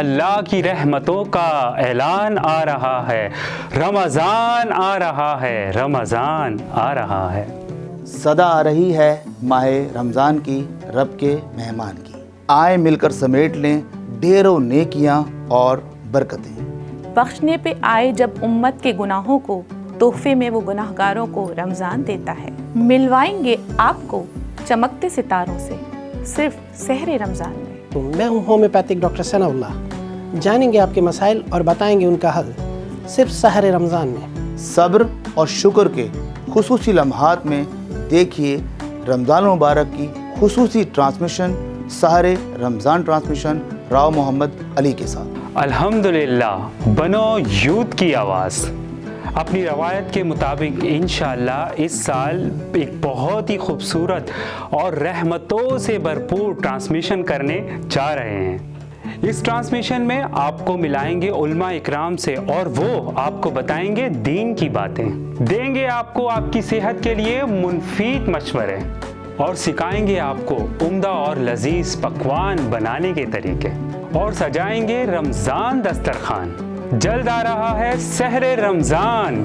अल्लाह की रहमतों का ऐलान आ रहा है, रमज़ान आ रहा है, रमज़ान आ रहा है। सदा आ रही है माह रमज़ान की, रब के मेहमान की। आए मिलकर समेट लें ढेरों नेकियां और बरकतें। बख्शने पे आए जब उम्मत के गुनाहों को, तोहफे में वो गुनाहगारों को रमज़ान देता है। मिलवाएंगे आपको चमकते सितारों से, सिर्फ सहरे रमज़ान में। तो मैं हूँ होम्योपैथिक डॉक्टर सनाउल्लाह। जानेंगे आपके मसाइल और बताएंगे उनका हल, सिर्फ सहरे रमज़ान में। सब्र और शुक्र के खुसूसी लम्हात में देखिए रमज़ान मुबारक की खुसूसी ट्रांसमिशन, सहरे रमज़ान ट्रांसमिशन राव मोहम्मद अली के साथ। अल्हम्दुलिल्लाह, बनो यूथ की आवाज़। अपनी रवायत के मुताबिक इंशाअल्लाह इस साल एक बहुत ही खूबसूरत और रहमतों से भरपूर ट्रांसमिशन करने जा रहे हैं। इस ट्रांसमिशन में आपको मिलाएंगे उलमा इकराम से और वो आपको बताएंगे दीन की बातें, देंगे आपको आपकी सेहत के लिए मुफीद मशवरे और सिखाएंगे आपको उम्दा और लजीज पकवान बनाने के तरीके और सजाएंगे रमज़ान दस्तरखान। जल्द आ रहा है सहरे रमज़ान।